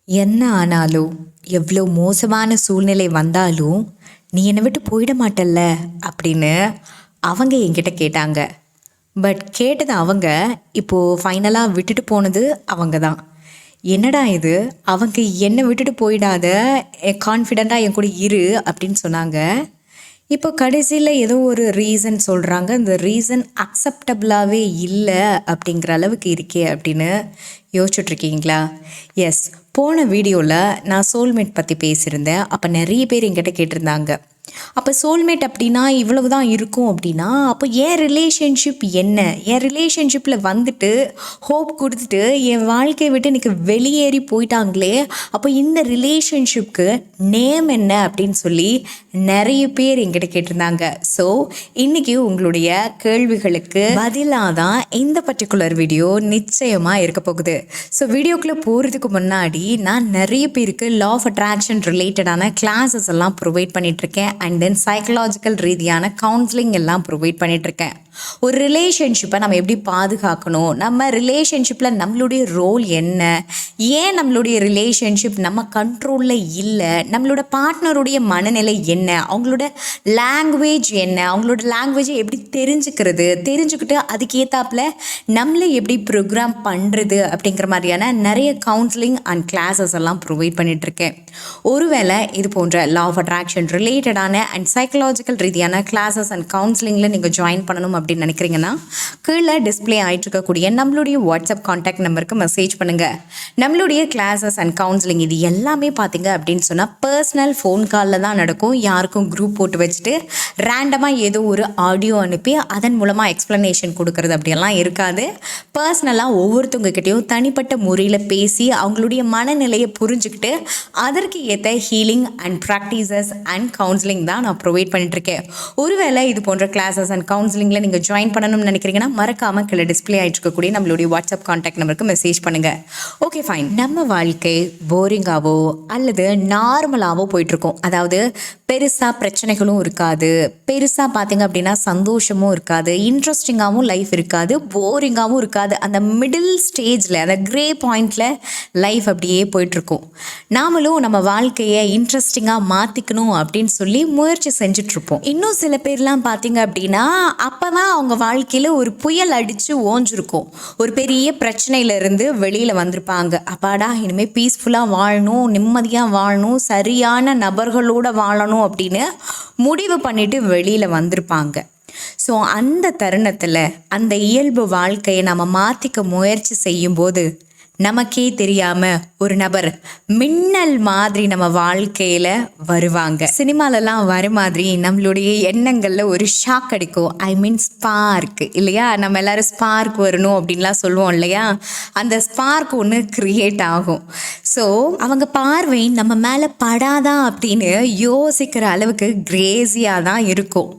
என்ன ஆனாலும், எவ்வளோ மோசமான சூழ்நிலை வந்தாலும், "நீ என்னை விட்டு போயிட மாட்டல்ல?" அப்படின்னு அவங்க என்கிட்ட கேட்டாங்க. பட் கேட்டது அவங்க, இப்போ ஃபைனலாக விட்டுட்டு போனது அவங்க தான். என்னடா இது! அவங்க என்னை விட்டுட்டு போயிடாத, கான்ஃபிடெண்ட்டாக என் கூட இரு அப்படின்னு சொன்னாங்க. இப்போ கடைசியில் ஏதோ ஒரு ரீசன் சொல்கிறாங்க. அந்த ரீசன் அக்செப்டபுளாகவே இல்லை அப்படிங்கிற அளவுக்கு இருக்கே அப்படின்னு யோசிச்சுட்ருக்கீங்களா? எஸ், போன வீடியோவில் நான் சோல்மேட் பற்றி பேசியிருந்தேன். அப்போ நிறைய பேர் என்கிட்ட கேட்டிருந்தாங்க, அப்போ சோல்மேட் அப்படின்னா இவ்வளவு தான் இருக்கும் அப்படின்னா, அப்போ என் ரிலேஷன்ஷிப் என்ன? என் ரிலேஷன்ஷிப்பில் வந்துட்டு ஹோப் கொடுத்துட்டு என் வாழ்க்கையை விட்டு எனக்கு வெளியேறி போயிட்டாங்களே, அப்போ இந்த ரிலேஷன்ஷிப்க்கு நேம் என்ன அப்படின்னு சொல்லி நிறைய பேர் என்கிட்ட கேட்டிருந்தாங்க. ஸோ இன்றைக்கி உங்களுடைய கேள்விகளுக்கு பதிலாக தான் இந்த பர்டிகுலர் வீடியோ நிச்சயமாக இருக்க போகுது. ஸோ வீடியோக்குள்ளே போகிறதுக்கு முன்னாடி நான் நிறைய பேருக்கு லா ஆஃப் அட்ராக்ஷன் ரிலேட்டடான கிளாஸஸ் எல்லாம் ப்ரொவைட் பண்ணிகிட்ருக்கேன். அண்ட் தென் சைக்கலாஜிக்கல் ரீதியான கவுன்சிலிங் எல்லாம் ப்ரொவைட் பண்ணிகிட்ருக்கேன். ஒரு ரிலேஷன்ஷிப்பை நம்ம எப்படி பாதுகாக்கணும், நம்ம ரிலேஷன்ஷிப்பில் நம்மளுடைய ரோல் என்ன, ஏன் நம்மளுடைய ரிலேஷன்ஷிப் நம்ம கண்ட்ரோலில் இல்லை, நம்மளோட பார்ட்னருடைய மனநிலை என்ன, அவங்களோட லாங்குவேஜ் என்ன, அவங்களோட லாங்குவேஜை எப்படி தெரிஞ்சுக்கிட்டு அதுக்கேற்றாப்புல நம்மளை எப்படி ப்ரோக்ராம் பண்ணுறது அப்படிங்கிற மாதிரியான நிறைய கவுன்சிலிங் அண்ட் கிளாஸஸ் எல்லாம் ப்ரொவைட் பண்ணிகிட்ருக்கேன். ஒருவேளை இது போன்ற லா ஆஃப் அட்ராக்ஷன் ரிலேட்டடான அண்ட் சைக்கலாஜிக்கல் ரீதியான கிளாஸஸ் அண்ட் கவுன்சிலிங்கில் நீங்கள் ஜாயின் பண்ணணும் அப்படின்னு நினைக்கிறீங்கன்னா, கீழே டிஸ்பிளே ஆகிட்டு இருக்கக்கூடிய நம்மளுடைய வாட்ஸ்அப் கான்டாக்ட் நம்பருக்கு மெசேஜ் பண்ணுங்கள். நம்மளுடைய கிளாஸஸ் அண்ட் கவுன்சிலிங் இது எல்லாமே பார்த்தீங்க அப்படின்னு சொன்னால் பர்சனல் ஃபோன் காலில் தான் நடக்கும். யாருக்கும் குரூப் போட்டு வச்சுட்டு ரேண்டமாக ஏதோ ஒரு ஆடியோ அனுப்பி அதன் மூலமாக எக்ஸ்ப்ளனேஷன் கொடுக்கறது அப்படியெல்லாம் இருக்காது. பர்சனலாக ஒவ்வொருத்தவங்ககிட்டையும் தனிப்பட்ட முறையில் பேசி அவங்களுடைய மனநிலையை புரிஞ்சுக்கிட்டு அதற்கு ஏற்ற healing and practices and counselling தான் நான் ப்ரொவைட் பண்ணிட்டுருக்கேன். ஒருவேளை இது போன்ற கிளாஸஸ் அண்ட் கவுன்சிலிங்கில் நீங்கள் ஜாயின் பண்ணணும்னு நினைக்கிறீங்கன்னா மறக்காமல் கீழே டிஸ்பிளே ஆகிட்டு இருக்கக்கூடிய நம்மளுடைய வாட்ஸ்அப் கான்டாக்ட் நம்பருக்கு மெசேஜ் பண்ணுங்கள். Okay fine. நம்ம வாழ்க்கை போரிங்காவோ அல்லது நார்மலாகவோ போயிட்டுருக்கோம். அதாவது பெருசாக பிரச்சனைகளும் இருக்காது, பெருசாக பார்த்தீங்க அப்படின்னா சந்தோஷமும் இருக்காது, இன்ட்ரெஸ்டிங்காகவும் லைஃப் இருக்காது, போரிங்காகவும் இருக்காது. அந்த மிடில் ஸ்டேஜில், அந்த க்ரே பாயிண்டில் லைஃப் அப்படியே போயிட்டுருக்கும். நாமளும் நம்ம வாழ்க்கையை இன்ட்ரெஸ்டிங்காக மாற்றிக்கணும் அப்படின்னு சொல்லி முயற்சி செஞ்சிட்ருப்போம். இன்னும் சில பேர்லாம் பார்த்தீங்க அப்படின்னா அப்போ தான் அவங்க வாழ்க்கையில் ஒரு புயல் அடித்து ஓஞ்சிருக்கும். ஒரு பெரிய பிரச்சனையிலேருந்து வெளியில் வந்திருப்பாங்க. அப்பாடா இனிமேல் பீஸ்ஃபுல்லாக வாழணும், நிம்மதியாக வாழணும், சரியான நபர்களோடு வாழணும் அப்படின்னு முடிவு பண்ணிட்டு வெளியில் வந்திருப்பாங்க. ஸோ அந்த தருணத்தில் அந்த இயல்பு வாழ்க்கையை நம்ம மாற்றிக்க முயற்சி செய்யும்போது நமக்கே தெரியாமல் ஒரு நபர் மின்னல் மாதிரி நம்ம வாழ்க்கையில் வருவாங்க. சினிமாலெலாம் வர மாதிரி நம்மளுடைய எண்ணங்களில் ஒரு ஷாக் அடிக்கும். ஐ மீன் ஸ்பார்க் இல்லையா? நம்ம எல்லோரும் ஸ்பார்க் வரணும் அப்படின்லாம் சொல்லுவோம் இல்லையா? அந்த ஸ்பார்க் ஒன்று க்ரியேட் ஆகும். ஸோ அவங்க பார்வை நம்ம மேலே படாதா அப்படின்னு யோசிக்கிற அளவுக்கு கிரேஸியாக தான் இருக்கும்.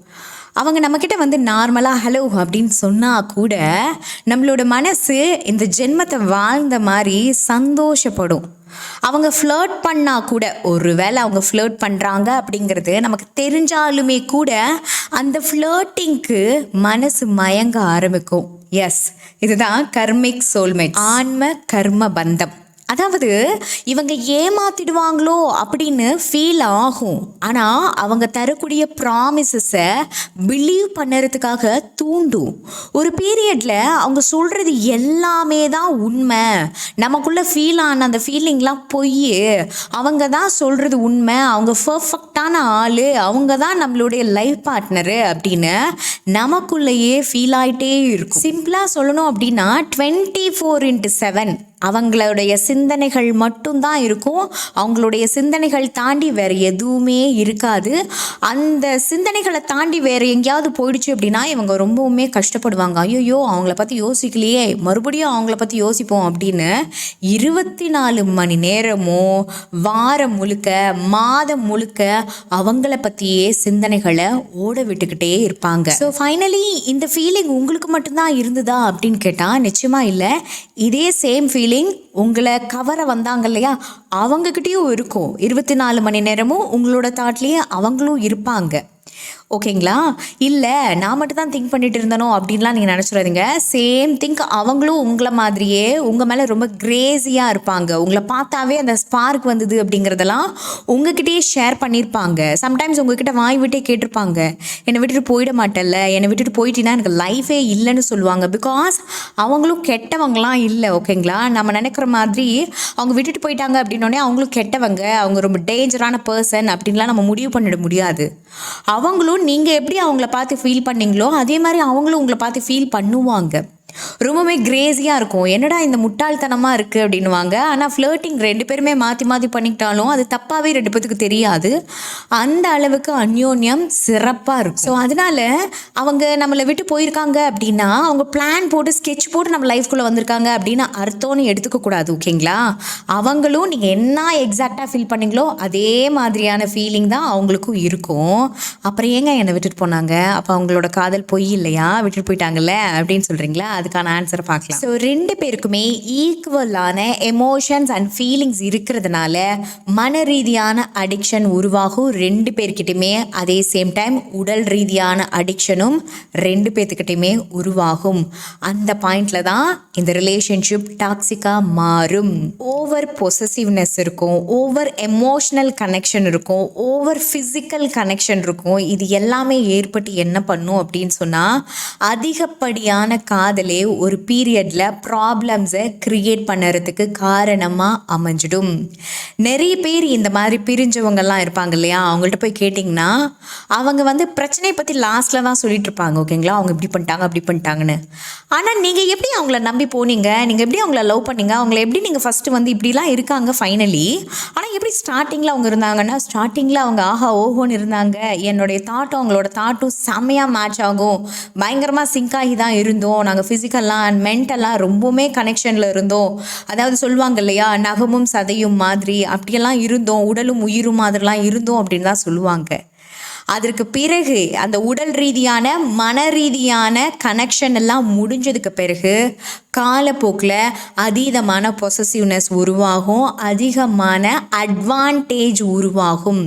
அவங்க நம்மக்கிட்ட வந்து நார்மலாக ஹலோ அப்படின்னு சொன்னால் கூட நம்மளோட மனசு இந்த ஜென்மத்தை வாழ்ந்த மாதிரி சந்தோஷப்படும். அவங்க ஃப்ளர்ட் பண்ணால் கூட, ஒருவேளை அவங்க ஃப்ளர்ட் பண்ணுறாங்க அப்படிங்கிறது நமக்கு தெரிஞ்சாலுமே கூட அந்த ஃப்ளர்ட்டிங்க்கு மனசு மயங்க ஆரம்பிக்கும். எஸ், இதுதான் கர்மிக் சோல்மேட், ஆன்ம கர்ம பந்தம். அதாவது இவங்க ஏமாத்திடுவாங்களோ அப்படின்னு ஃபீல் ஆகும். ஆனால் அவங்க தரக்கூடிய ப்ராமிசஸை பிலீவ் பண்ணுறதுக்காக தூண்டும். ஒரு பீரியடில் அவங்க சொல்கிறது எல்லாமே தான் உண்மை, நமக்குள்ளே ஃபீல் ஆன அந்த ஃபீலிங்லாம் பொய், அவங்க தான் சொல்கிறது உண்மை, அவங்க பர்ஃபெக்டான ஆள், அவங்க தான் நம்மளுடைய லைஃப் பார்ட்னரு அப்படின்னு நமக்குள்ளேயே ஃபீல் ஆகிட்டே இருக்கும். சிம்பிளாக சொல்லணும் அப்படின்னா 24/7 அவங்களுடைய சிந்தனைகள் மட்டும்தான் இருக்கும். அவங்களுடைய சிந்தனைகள் தாண்டி வேறு எதுவுமே இருக்காது. அந்த சிந்தனைகளை தாண்டி வேறு எங்கேயாவது போயிடுச்சு அப்படின்னா இவங்க ரொம்பவுமே கஷ்டப்படுவாங்க. ஐயோ அவங்கள பற்றி யோசிக்கலையே, மறுபடியும் அவங்கள பற்றி யோசிப்போம் அப்படின்னு 24 மணி நேரமும் வாரம் முழுக்க மாதம் முழுக்க அவங்கள பற்றியே சிந்தனைகளை ஓட விட்டுக்கிட்டே இருப்பாங்க. ஸோ ஃபைனலி இந்த ஃபீலிங் உங்களுக்கு மட்டும்தான் இருந்ததா அப்படின்னு கேட்டால் நிச்சயமாக இல்லை. இதே சேம் ஃபீலிங் உங்களை கவர வந்தாங்க இல்லையா, அவங்கக்கிட்டேயும் இருக்கும். 24 மணி நேரமும் உங்களோட தாட்லேயே அவங்களும் இருப்பாங்க. ஓகேங்களா? இல்லை நான் மட்டும் தான் திங்க் பண்ணிட்டு இருந்தனோ அப்படின்லாம் நீங்கள் நினச்சிடாதீங்க. சேம் திங்க் அவங்களும் உங்களை மாதிரியே உங்கள் மேலே ரொம்ப கிரேஸியாக இருப்பாங்க. உங்களை பார்த்தாவே அந்த ஸ்பார்க் வந்தது அப்படிங்கிறதெல்லாம் உங்ககிட்டயே ஷேர் பண்ணியிருப்பாங்க. சம்டைம்ஸ் உங்ககிட்ட வாய் விட்டே கேட்டிருப்பாங்க, என்னை விட்டுட்டு போயிட மாட்டேல்ல, என்னை விட்டுட்டு போயிட்டீங்கன்னா எனக்கு லைஃபே இல்லைன்னு சொல்லுவாங்க. பிகாஸ் அவங்களும் கெட்டவங்களாம் இல்லை. ஓகேங்களா? நம்ம நினைக்கிற மாதிரி அவங்க விட்டுட்டு போயிட்டாங்க அப்படின்னோடனே அவங்களும் கெட்டவங்க, அவங்க ரொம்ப டேஞ்சரான பர்சன் அப்படின்லாம் நம்ம முடிவு பண்ணிட முடியாது. அவங்களும் நீங்கள் எப்படி அவங்கள பார்த்து ஃபீல் பண்ணீங்களோ அதே மாதிரி அவங்களும் உங்களை பார்த்து ஃபீல் பண்ணுவாங்க. ரொம்பவே கிரேஸியாக இருக்கும். என்னடா இந்த முட்டாள்தனமாக இருக்குது அப்படின்வாங்க. ஆனால் ஃப்ளர்ட்டிங் 2 பேருமே மாற்றி மாற்றி பண்ணிக்கிட்டாலும் அது தப்பாகவே 2 பேத்துக்கு தெரியாது. அந்த அளவுக்கு அந்யோன்யம் சிறப்பாக இருக்கும். ஸோ அதனால் அவங்க நம்மளை விட்டு போயிருக்காங்க அப்படின்னா அவங்க பிளான் போட்டு ஸ்கெட்ச் போட்டு நம்ம லைஃப்குள்ளே வந்திருக்காங்க அப்படின்னு அர்த்தம்னு எடுத்துக்கக்கூடாது. ஓகேங்களா? அவங்களும் நீங்கள் என்ன எக்ஸாக்டாக ஃபீல் பண்ணீங்களோ அதே மாதிரியான ஃபீலிங் தான் அவங்களுக்கும் இருக்கும். அப்புறம் ஏங்க என்னை விட்டுட்டு போனாங்க, அப்போ அவங்களோட காதல் பொய் இல்லையா, விட்டுட்டு போயிட்டாங்கல்ல அப்படின்னு சொல்கிறீங்களா? அதுக்கான ஆன்சரை பார்க்கலாம். ஸோ 2 பேருக்குமே ஈக்குவலான எமோஷன்ஸ் அண்ட் ஃபீலிங்ஸ் இருக்கிறதுனால மன ரீதியான அடிக்ஷன் உருவாகும் 2 பேர்கிட்டையுமே. அதே சேம் டைம் உடல் ரீதியான அடிக்ஷனும் 2 பேர்த்துக்கிட்டையுமே உருவாகும். அந்த பாயிண்ட்ல தான் இந்த ரிலேஷன்ஷிப் டாக்ஸிக்காக மாறும். ஓவர் பொசசிவ்னஸ் இருக்கும், ஓவர் எமோஷனல் கனெக்ஷன் இருக்கும், ஓவர் ஃபிசிக்கல் கனெக்ஷன் இருக்கும். இது எல்லாமே ஏற்பட்டு என்ன பண்ணும் அப்படின்னு சொன்னால் அதிகப்படியான காதலே ஒரு பீரியட்ல ப்ராப்ளம்ஸை கிரியேட் பண்ணுறதுக்கு காரணமாக அமைஞ்சிடும். நிறைய பேர் இந்த மாதிரி பிரிஞ்சவங்கெல்லாம் இருப்பாங்க இல்லையா, அவங்கள்ட்ட போய் கேட்டிங்கன்னா அவங்க பிரச்சனையை பற்றி லாஸ்ட்டில் தான் சொல்லிட்டு இருப்பாங்க. ஓகேங்களா? அவங்க இப்படி பண்ணிட்டாங்க அப்படி பண்ணிட்டாங்கன்னு. ஆனால் நீங்கள் எப்படி அவங்கள நம்பி போனீங்க, நீங்கள் எப்படி அவங்கள லவ் பண்ணீங்க, அவங்கள எப்படி நீங்கள் ஃபஸ்ட்டு இப்படிலாம் இருக்காங்க ஃபைனலி. ஆனால் எப்படி ஸ்டார்டிங்கில் அவங்க இருந்தாங்கன்னா, ஸ்டார்டிங்கில் அவங்க ஆஹா ஓஹோன்னு இருந்தாங்க, என்னுடைய தாட்டும் அவங்களோட தாட்டும் செம்மையாக மேட்ச் ஆகும், பயங்கரமாக சிங்க் ஆகி தான் இருந்தோம், நாங்கள் ஃபிசிக்கல்லாம் அண்ட் மென்டலாக ரொம்பவுமே கனெக்ஷனில் இருந்தோம், அதாவது சொல்லுவாங்க இல்லையா நகமும் சதையும் மாதிரி, அப்படியெல்லாம் இருந்தோம், உடலும் உயிரும் மாதிரிலாம் இருந்தோம் அப்படின்னு தான் சொல்லுவாங்க. அதற்கு பிறகு அந்த உடல் ரீதியான மன ரீதியான கனெக்ஷன் எல்லாம் முடிஞ்சதுக்கு பிறகு காலப்போக்கில் அதீதமான பொசசிவ்னஸ் உருவாகும், அதிகமான அட்வான்டேஜ் உருவாகும்.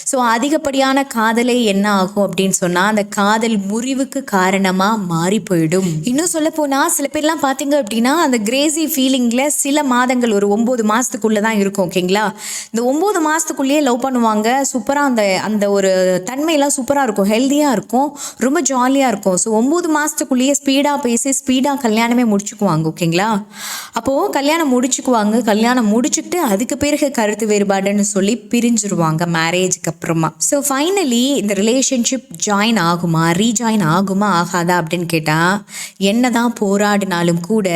ஸோ அதிகப்படியான காதலே என்ன ஆகும் அப்படின்னு சொன்னால் அந்த காதல் முறிவுக்கு காரணமாக மாறி போயிடும். இன்னும் சொல்லப்போனால் சில பேர்லாம் பார்த்தீங்க அப்படின்னா அந்த கிரேசி ஃபீலிங்கில் சில மாதங்கள் ஒரு 9 மாதத்துக்குள்ளே தான் இருக்கும். ஓகேங்களா? இந்த 9 மாதத்துக்குள்ளேயே லவ் பண்ணுவாங்க. சூப்பராக அந்த அந்த ஒரு தன்மையெல்லாம் சூப்பராக இருக்கும், ஹெல்த்தியாக இருக்கும், ரொம்ப ஜாலியாக இருக்கும். ஸோ 9 மாதத்துக்குள்ளேயே ஸ்பீடாக பேசி ஸ்பீடாக கல்யாணமே முடிச்சுக்குவாங்க. ஓகேங்களா? அப்போது கல்யாணம் முடிச்சுக்குவாங்க. கல்யாணம் முடிச்சுக்கிட்டு அதுக்கு பிறகு கருத்து வேறுபாடுன்னு சொல்லி பிரிஞ்சிருவாங்க மேரேஜுக்கு அப்புறமா. ஸோ ஃபைனலி இந்த ரிலேஷன்ஷிப் ஜாயின் ஆகுமா, ரீஜாயின் ஆகுமா ஆகாதா அப்படின்னு கேட்டால் என்ன தான் போராடினாலும் கூட,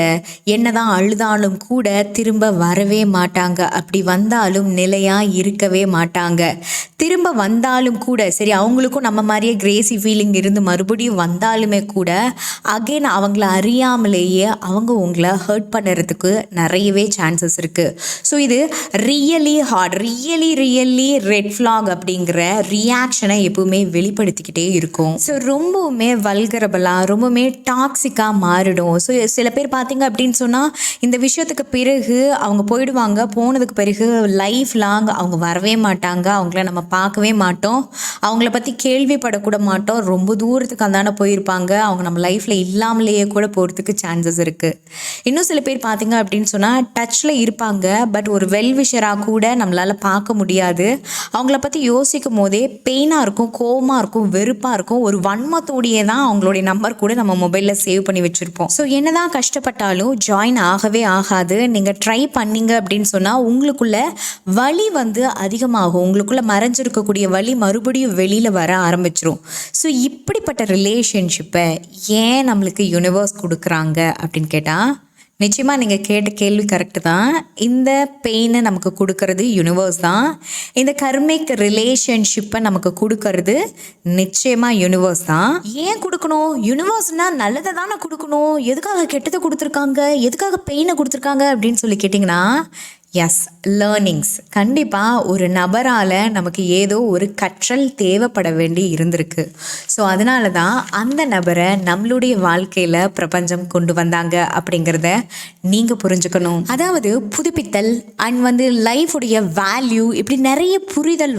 என்ன தான் அழுதாலும் கூட திரும்ப வரவே மாட்டாங்க. அப்படி வந்தாலும் நிலையாக இருக்கவே மாட்டாங்க. திரும்ப வந்தாலும் கூட சரி, அவங்களுக்கும் நம்ம மாதிரியே கிரேசி ஃபீலிங் இருந்து மறுபடியும் வந்தாலுமே கூட அகெயின் அவங்கள அறியாமலேயே அவங்க உங்களை ஹர்ட் பண்ணுறதுக்கு நிறையவே சான்சஸ் இருக்குது. ஸோ இது really hard, really red flag அப்படிங்கிற ரியாக்ஷனை எப்பவுமே வெளிப்படுத்திக்கிட்டே இருக்கும். ஸோ ரொம்பவுமே வல்கரபலாக ரொம்பவுமே டாக்ஸிக்காக மாறிடும். ஸோ சில பேர் பார்த்தீங்க அப்படின்னு சொன்னால் இந்த விஷயத்துக்கு பிறகு அவங்க போயிடுவாங்க. போனதுக்கு பிறகு லைஃப் லாங் அவங்க வரவே மாட்டாங்க. அவங்கள நம்ம பார்க்கவே மாட்டோம், அவங்கள பற்றி கேள்விப்படக்கூட மாட்டோம். ரொம்ப தூரத்துக்கு அந்தான போயிருப்பாங்க. அவங்க நம்ம லைஃப்பில் இல்லாமலேயே கூட போகிறதுக்கு சான்சஸ் இருக்குது. இன்னும் சில பேர் பார்த்தீங்க அப்படின்னு சொன்னால் டச்சில் இருப்பாங்க, பட் ஒரு வெல்விஷராக கூட நம்மளால் பார்க்க முடியாது. அவங்கள பற்றி யோசிக்கும் போதே பெயினாக இருக்கும், கோவமாக இருக்கும், வெறுப்பாக இருக்கும். ஒரு வன்மத்தோடையே தான் அவங்களுடைய நம்பர் கூட நம்ம மொபைலில் சேவ் பண்ணி வச்சுருப்போம். ஸோ என்ன தான் கஷ்டப்பட்டாலும் ஜாயின் ஆகவே ஆகாது. நீங்கள் ட்ரை பண்ணீங்க அப்படின்னு சொன்னால் உங்களுக்குள்ள வலி அதிகமாகும். உங்களுக்குள்ள மறைஞ்சிருக்கக்கூடிய வலி மறுபடியும் வெளியில் வர ஆரம்பிச்சிரும். ஸோ இப்படிப்பட்ட ரிலேஷன்ஷிப்பை ஏன் நம்மளுக்கு யூனிவர்ஸ் கொடுக்குறாங்க அப்படின்னு கேட்டால் நிச்சயமாக நீங்கள் கேட்ட கேள்வி கரெக்டு தான். இந்த பெயினை நமக்கு கொடுக்கறது யூனிவர்ஸ் தான். இந்த கர்மிக் ரிலேஷன்ஷிப்பை நமக்கு கொடுக்கறது நிச்சயமாக யூனிவர்ஸ் தான். ஏன் கொடுக்கணும்? யூனிவர்ஸ்னால் நல்லதை தானே கொடுக்கணும். எதுக்காக கெட்டதை கொடுத்துருக்காங்க, எதுக்காக பெயினை கொடுத்துருக்காங்க அப்படின்னு சொல்லி கேட்டிங்கன்னா எஸ், லேர்னிங்ஸ். கண்டிப்பாக ஒரு நபரால் நமக்கு ஏதோ ஒரு கற்றல் தேவைப்பட வேண்டி இருந்திருக்கு. ஸோ அதனால தான் அந்த நபரை நம்மளுடைய வாழ்க்கையில் பிரபஞ்சம் கொண்டு வந்தாங்க அப்படிங்கிறத நீங்கள் புரிஞ்சுக்கணும். அதாவது புதுப்பித்தல் அண்ட் லைஃபுடைய வேல்யூ இப்படி நிறைய புரிதல்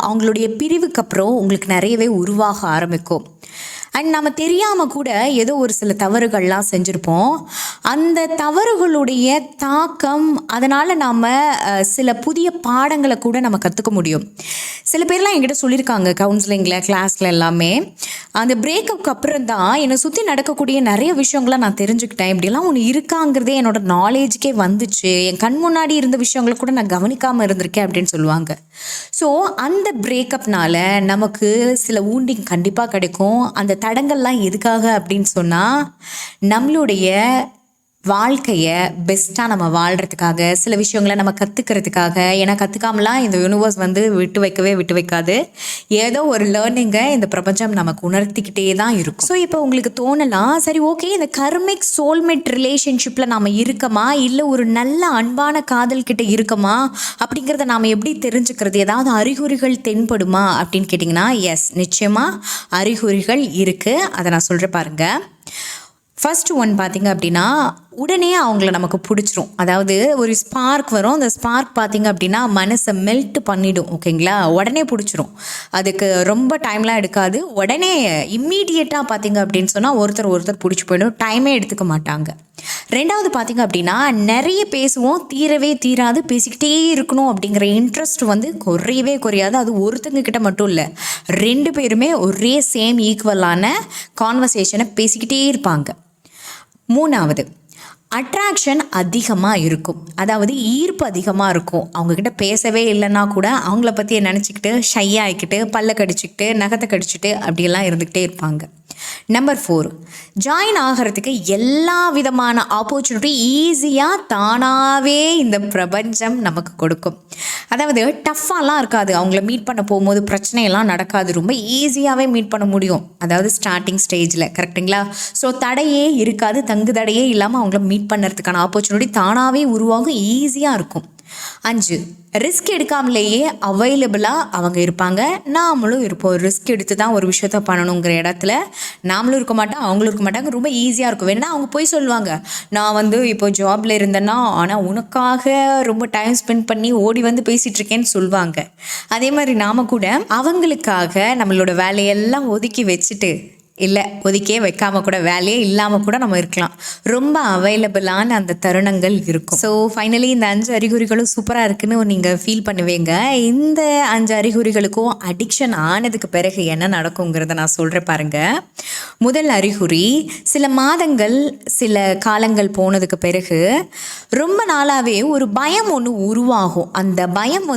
அவங்களுடைய பிரிவுக்கு அப்புறம் உங்களுக்கு நிறையவே உருவாக ஆரம்பிக்கும். அண்ட் நம்ம தெரியாமல் கூட ஏதோ ஒரு சில தவறுகள்லாம் செஞ்சுருப்போம். அந்த தவறுகளுடைய தாக்கம் அதனால் நாம் சில புதிய பாடங்களை கூட நம்ம கற்றுக்க முடியும். சில பேர்லாம் என்கிட்ட சொல்லியிருக்காங்க கவுன்சிலிங்கில், கிளாஸில் எல்லாமே, அந்த பிரேக்கப்புக்கு அப்புறம் தான் என்னை சுற்றி நடக்கக்கூடிய நிறைய விஷயங்களை நான் தெரிஞ்சுக்கிட்டேன். இப்படிலாம் ஒன்று இருக்காங்கிறதே என்னோட நாலேஜுக்கே வந்துச்சு. என் கண் முன்னாடி இருந்த விஷயங்களை கூட நான் கவனிக்காமல் இருந்திருக்கேன் அப்படின்னு சொல்லுவாங்க. ஸோ அந்த பிரேக்கப்னால நமக்கு சில ஊண்டிங் கண்டிப்பாக கிடைக்கும். அந்த தடங்கள்லாம் எதுக்காக அப்படின்னு சொன்னால், நம்மளுடைய வாழ்க்கையை பெஸ்ட்டாக நம்ம வாழ்கிறதுக்காக, சில விஷயங்களை நம்ம கற்றுக்கிறதுக்காக. ஏன்னா கற்றுக்காமலாம் இந்த யூனிவர்ஸ் விட்டு வைக்காது. ஏதோ ஒரு லேர்னிங்கை இந்த பிரபஞ்சம் நமக்கு உணர்த்திக்கிட்டே தான் இருக்கும். ஸோ இப்போ உங்களுக்கு தோணலாம், சரி ஓகே, இந்த கர்மிக் சோல்மேட் ரிலேஷன்ஷிப்பில் நாம் இருக்கமா, இல்லை ஒரு நல்ல அன்பான காதல் கிட்ட இருக்கமா அப்படிங்கிறத நாம் எப்படி தெரிஞ்சுக்கிறது? ஏதாவது அறிகுறிகள் தென்படுமா அப்படின்னு கேட்டிங்கன்னா, எஸ், நிச்சயமாக அறிகுறிகள் இருக்குது. அதை நான் சொல்கிறேன் பாருங்கள். ஃபர்ஸ்ட் ஒன் பார்த்திங்க அப்படின்னா, உடனே அவங்கள நமக்கு பிடிச்சிரும். அதாவது ஒரு ஸ்பார்க் வரும். அந்த ஸ்பார்க் பார்த்திங்க அப்படின்னா மனசை மெல்ட் பண்ணிடும். ஓகேங்களா? உடனே பிடிச்சிரும். அதுக்கு ரொம்ப டைம்லாம் எடுக்காது. உடனே இம்மீடியட்டாக பார்த்திங்க அப்படின்னு சொன்னால் ஒருத்தர் பிடிச்சி போயிடும். டைமே எடுத்துக்க மாட்டாங்க. ரெண்டாவது பார்த்திங்க அப்படின்னா, நிறைய பேசுவோம், தீரவே தீராது, பேசிக்கிட்டே இருக்கணும் அப்படிங்கிற இன்ட்ரெஸ்ட் குறையவே குறையாது. அது ஒருத்தங்க கிட்ட மட்டும் இல்லை, 2 பேருமே ஒரே சேம் ஈக்குவலான கான்வர்சேஷனை பேசிக்கிட்டே இருப்பாங்க. மூணாவது, அட்ராக்ஷன் அதிகமாக இருக்கும். அதாவது ஈர்ப்பு அதிகமாக இருக்கும். அவங்கக்கிட்ட பேசவே இல்லைன்னா கூட அவங்கள பற்றி நினச்சிக்கிட்டு ஷை ஆகிக்கிட்டு, பல்ல கடிச்சிக்கிட்டு, நகத்தை கடிச்சிட்டு அப்படியெல்லாம் இருந்துக்கிட்டே இருப்பாங்க. நம்பர் 4, ஜாயின் ஆகிறதுக்கு எல்லா விதமான ஆப்பர்ச்சுனிட்டி ஈஸியாக தானாகவே இந்த பிரபஞ்சம் நமக்கு கொடுக்கும். அதாவது டஃப்பாலாம் இருக்காது. அவங்கள மீட் பண்ண போகும்போது பிரச்சனையெல்லாம் நடக்காது. ரொம்ப ஈஸியாகவே மீட் பண்ண முடியும். அதாவது ஸ்டார்டிங் ஸ்டேஜில், கரெக்டுங்களா? ஸோ தடையே இருக்காது, தங்கு தடையே இல்லாமல் அவங்கள மீட் பண்ணுறதுக்கான ஆப்பர்ச்சுனிட்டி தானாகவே உருவாகும், ஈஸியாக இருக்கும். 5, ரிஸ்க் எடுக்காமலேயே அவைலபிளாக அவங்க இருப்பாங்க. நாமளும் இருப்போம். ரிஸ்க் எடுத்து தான் ஒரு விஷயத்த பண்ணணுங்கிற இடத்துல நாமளும் இருக்க மாட்டோம், அவங்களும் இருக்க மாட்டாங்க. ரொம்ப ஈஸியாக இருக்கும். வேணா அவங்க போய் சொல்லுவாங்க, நான் இப்போ ஜாபில் இருந்தேன்னா, ஆனால் உனக்காக ரொம்ப டைம் ஸ்பெண்ட் பண்ணி ஓடி பேசிகிட்ருக்கேன்னு சொல்லுவாங்க. அதே மாதிரி நாம் கூட அவங்களுக்காக நம்மளோட வேலையெல்லாம் ஒதுக்கி வச்சுட்டு, இல்லை ஒதுக்கியே வைக்காமல் கூட, வேலையே இல்லாமல் கூட நம்ம இருக்கலாம். ரொம்ப அவைலபிளான அந்த தருணங்கள் இருக்கும். ஸோ ஃபைனலி இந்த 5 அறிகுறிகளும் சூப்பராக இருக்குன்னு நீங்கள் ஃபீல் பண்ணுவீங்க. இந்த 5 அறிகுறிகளுக்கும் அடிக்ஷன் ஆனதுக்கு பிறகு என்ன நடக்குங்கிறத நான் சொல்கிறேன் பாருங்கள். முதல் அறிகுறி, சில மாதங்கள் சில காலங்கள் போனதுக்கு பிறகு ரொம்ப நாளாகவே ஒரு பயம் ஒன்று உருவாகும். அந்த பயம்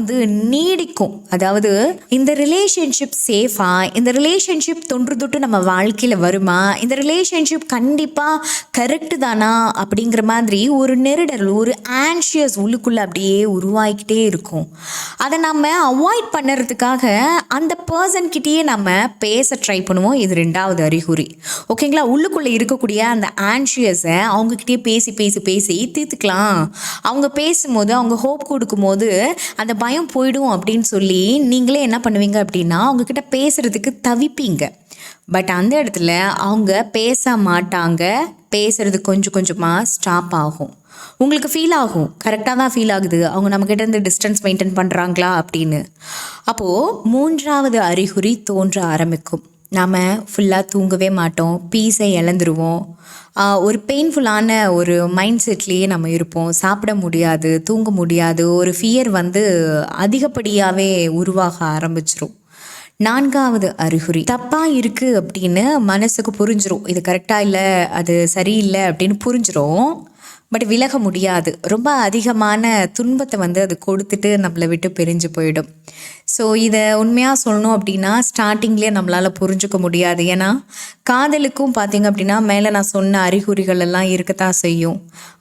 நீடிக்கும். அதாவது இந்த ரிலேஷன்ஷிப் சேஃபா, இந்த ரிலேஷன்ஷிப் தொன்று நம்ம வாழ்க்கையில் வருமா, இந்த ரிலேஷன்ஷிப் கண்டிப்பாக கரெக்டு தானா அப்படிங்கிற மாதிரி ஒரு நெருடல், ஒரு ஆன்ஷியஸ் உள்ளுக்குள்ளே அப்படியே உருவாகிக்கிட்டே இருக்கும். அதை நம்ம அவாய்ட் பண்ணுறதுக்காக அந்த பர்சன்கிட்டேயே நம்ம பேச ட்ரை பண்ணுவோம். இது 2வது அறிகுறி. ஓகேங்களா? உள்ளுக்குள்ளே இருக்கக்கூடிய அந்த ஆன்ஷியஸை அவங்கக்கிட்டே பேசி பேசி பேசி தீர்த்துக்கலாம். அவங்க பேசும்போது, அவங்க ஹோப் கொடுக்கும்போது அந்த பயம் போயிடும் அப்படின்னு சொல்லி நீங்களே என்ன பண்ணுவீங்க அப்படின்னா, அவங்கக்கிட்ட பேசுகிறதுக்கு தவிப்பீங்க. பட் அந்த இடத்துல அவங்க பேச மாட்டாங்க. பேசுகிறது கொஞ்சம் கொஞ்சமாக ஸ்டாப் ஆகும். உங்களுக்கு ஃபீல் ஆகும், கரெக்டாக தான் ஃபீல் ஆகுது, அவங்க நம்மக்கிட்ட இருந்து டிஸ்டன்ஸ் மெயின்டைன் பண்ணுறாங்களா அப்படின்னு. அப்போது 3வது அறிகுறி தோன்ற ஆரம்பிக்கும். நாம் ஃபுல்லாக தூங்கவே மாட்டோம், பீஸை இழந்துருவோம். ஒரு பெயின்ஃபுல்லான ஒரு மைண்ட் செட்லேயே நம்ம இருப்போம். சாப்பிட முடியாது, தூங்க முடியாது. ஒரு ஃபியர் அதிகப்படியாகவே உருவாக ஆரம்பிச்சிரும். 4வது அறிகுறி, தப்பாக இருக்குது அப்படின்னு மனசுக்கு புரிஞ்சிரும். இது கரெக்டாக இல்லை, அது சரியில்லை அப்படின்னு புரிஞ்சிரும். பட் விலக முடியாது. ரொம்ப அதிகமான துன்பத்தை அது கொடுத்துட்டு நம்மளை விட்டு பிரிஞ்சு போயிடும். ஸோ இதை உண்மையாக சொல்லணும் அப்படின்னா ஸ்டார்டிங்லேயே நம்மளால் புரிஞ்சுக்க முடியாது. ஏன்னா காதலுக்கும் பார்த்திங்க அப்படின்னா மேலே நான் சொன்ன அறிகுறிகள் எல்லாம் இருக்கத்தான் செய்யும்.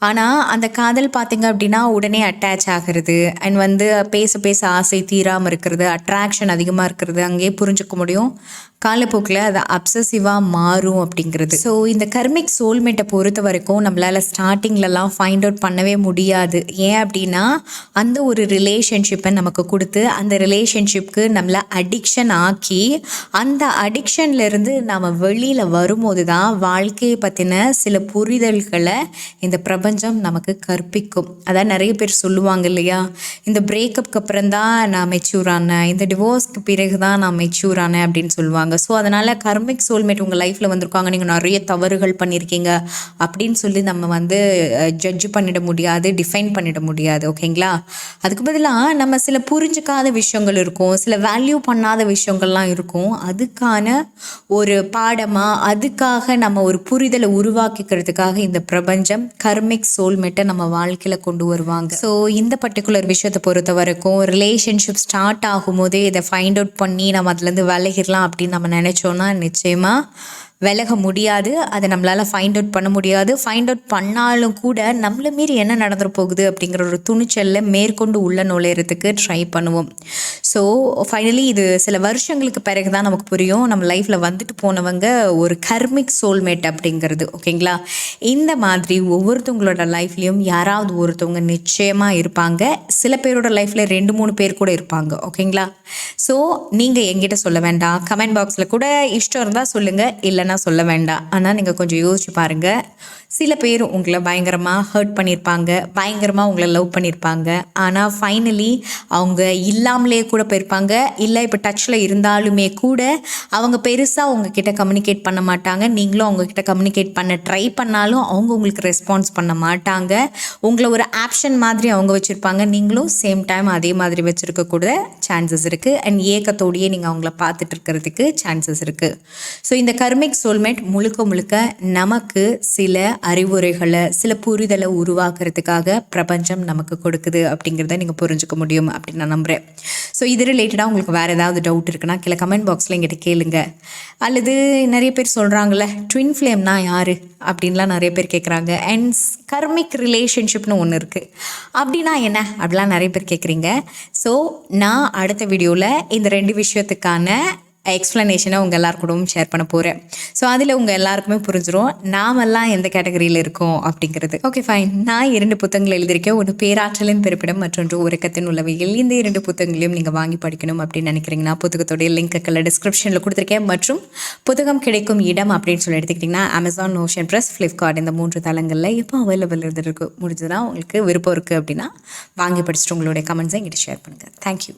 ஆனால் அந்த காதல் பார்த்திங்க அப்படின்னா உடனே அட்டாச் ஆகிறது அண்ட் பேச பேச ஆசை தீராமல் இருக்கிறது, அட்ராக்ஷன் அதிகமாக இருக்கிறது, அங்கேயே புரிஞ்சுக்க முடியும். காலப்போக்கில் அது அப்சசிவாக மாறும் அப்படிங்கிறது. ஸோ இந்த கர்மிக் சோல்மேட்டை பொறுத்த வரைக்கும் நம்மளால் ஸ்டார்டிங்லலாம் ஃபைண்ட் அவுட் பண்ணவே முடியாது. ஏன் அப்படின்னா அந்த ஒரு ரிலேஷன்ஷிப்பை நமக்கு கொடுத்து அந்த ரிலேஷன்ஷிப்க்கு நம்மளை அடிக்ஷன் ஆக்கி அந்த அடிக்ஷன்லேருந்து நம்ம வெளியில் வரும்போது தான் வாழ்க்கையை பற்றின சில புரிதல்களை இந்த பிரபஞ்சம் நமக்கு கற்பிக்கும். அதான் நிறைய பேர் சொல்லுவாங்க இல்லையா, இந்த பிரேக்கப்க்கு அப்புறம் தான் நான் மெச்சூர் ஆனேன், இந்த டிவோர்ஸ்க்கு பிறகு தான் நான் மெச்சூர் ஆனேன் அப்படின்னு சொல்லுவாங்க. ஸோ அதனால் கர்மிக் சோல்மேட் உங்கள் லைஃப்பில் வந்திருக்காங்க, நீங்கள் நிறைய தவறுகள் பண்ணியிருக்கீங்க அப்படின்னு சொல்லி நம்ம ஜட்ஜ் பண்ணிட முடியாது, டிஃபைன் பண்ணிட முடியாது. ஓகேங்களா? அதுக்கு பதிலாக நம்ம சில புரிஞ்சிக்காத விஷயங்கள் இருக்கும், சில வேல்யூ பண்ணாத விஷயங்கள்லாம் இருக்கும். அதுக்கான ஒரு பாடமாக அதுக்காக நம்ம ஒரு புரிதலை உருவாக்கிக்கிறதுக்காக இந்த பிரபஞ்சம் கர்மிக் சோல்மேட்டை நம்ம வாழ்க்கையில் கொண்டு வருவாங்க. ஸோ இந்த பர்டிகுலர் விஷயத்தை பொறுத்த வரைக்கும் ரிலேஷன்ஷிப் ஸ்டார்ட் ஆகும்போதே இதை ஃபைண்ட் அவுட் பண்ணி நம்ம அதுலேருந்து விலகிடலாம் அப்படின்னு நம்ம நினச்சோன்னா நிச்சயமாக விலக முடியாது. அதை நம்மளால் ஃபைண்ட் அவுட் பண்ண முடியாது. ஃபைண்ட் அவுட் பண்ணாலும் கூட நம்மளை மீறி என்ன நடந்துட போகுது அப்படிங்கிற ஒரு துணிச்சலில் மேற்கொண்டு உள்ள நுழையிறதுக்கு ட்ரை பண்ணுவோம். ஸோ ஃபைனலி இது சில வருஷங்களுக்கு பிறகு தான் நமக்கு புரியும் நம்ம லைஃப்பில் வந்துட்டு போனவங்க ஒரு கர்மிக் சோல்மேட் அப்படிங்கிறது. ஓகேங்களா? இந்த மாதிரி ஒவ்வொருத்தவங்களோட லைஃப்லேயும் யாராவது ஒருத்தவங்க நிச்சயமாக இருப்பாங்க. சில பேரோட லைஃப்பில் 2-3 பேர் கூட இருப்பாங்க. ஓகேங்களா? ஸோ நீங்கள் எங்கிட்ட சொல்ல வேண்டாம், கமெண்ட் பாக்ஸில் கூட இஷ்டம் இருந்தால் சொல்லுங்கள், இல்லைன்னா சொல்ல வேண்டாம். ஆனால் நீங்கள் கொஞ்சம் யோசிச்சு பாருங்கள். சில பேர் உங்களை பயங்கரமாக ஹர்ட் பண்ணியிருப்பாங்க, பயங்கரமாக உங்களை லவ் பண்ணியிருப்பாங்க. ஆனால் ஃபைனலி அவங்க இல்லாமலே கூட போயிருப்பாங்க. இல்லை இப்போ டச்சில் இருந்தாலுமே கூட அவங்க பெருசாக உங்ககிட்ட கம்யூனிகேட் பண்ண மாட்டாங்க. நீங்களும் அவங்கக்கிட்ட கம்யூனிகேட் பண்ண ட்ரை பண்ணாலும் அவங்க உங்களுக்கு ரெஸ்பான்ஸ் பண்ண மாட்டாங்க. உங்களை ஒரு ஆப்ஷன் மாதிரி அவங்க வச்சுருப்பாங்க, நீங்களும் சேம் டைம் அதே மாதிரி வச்சுருக்கக்கூட சான்சஸ் இருக்குது. அண்ட் ஏக்கத்தோடையே நீங்கள் அவங்கள பார்த்துட்டு இருக்கிறதுக்கு சான்சஸ் இருக்குது. ஸோ இந்த கர்மிக் சோல்மேட் முழுக்க நமக்கு சில அறிவுரைகளை, சில புரிதலை உருவாக்குறதுக்காக பிரபஞ்சம் நமக்கு கொடுக்குது அப்படிங்கிறத நீங்கள் புரிஞ்சுக்க முடியும் அப்படின்னு நான் நம்புகிறேன். ஸோ இது ரிலேட்டடாக உங்களுக்கு வேறு ஏதாவது டவுட் இருக்குன்னா கீழே கமெண்ட் பாக்ஸில் எங்கிட்ட கேளுங்க. அல்லது நிறைய பேர் சொல்கிறாங்களே ட்வின் ஃப்ளேம்னா யார் அப்படின்லாம் நிறைய பேர் கேட்குறாங்க. அண்ட் கர்மிக் ரிலேஷன்ஷிப்னு ஒன்று இருக்குது, அப்படின்னா என்ன அப்படிலாம் நிறைய பேர் கேட்குறீங்க. ஸோ நான் அடுத்த வீடியோவில் இந்த 2 விஷயத்துக்கான எக்ஸ்ப்ளனேஷனை உங்கள் எல்லாருக்கூடவும் ஷேர் பண்ண போகிறேன். ஸோ அதில் உங்கள் எல்லாருக்குமே புரிஞ்சிடும் நாமெல்லாம் எந்த கேட்டகரியில் இருக்கோம் அப்படிங்கிறது. Okay fine. நான் 2 புத்தகங்கள் எழுதியிருக்கேன். ஒன்று பேராற்றலின் பிறப்பிடம், மற்றொன்று உறக்கத்தின் உளவியல். இந்த 2 புத்தகங்களையும் நீங்கள் வாங்கி படிக்கணும் அப்படின்னு நினைக்கிறீங்கன்னா புத்தகத்துடைய லிங்க்குகளை டிஸ்கிரிப்ஷனில் கொடுத்துருக்கேன். மற்றும் புத்தகம் கிடைக்கும் இடம் அப்படின்னு சொல்லி எடுத்துக்கிட்டிங்கன்னா அமேசான், நோஷன் ப்ரெஸ், ஃப்ளிப்கார்ட் இந்த 3 தளங்களில் இப்போ அவைலபிள் இருந்துருக்கு. முடிஞ்சதுன்னா உங்களுக்கு விருப்பம் இருக்குது அப்படின்னா வாங்கி படிச்சுட்டு உங்களுடைய கமெண்ட்ஸை எங்கிட்ட ஷேர் பண்ணுங்கள். தேங்க்யூ.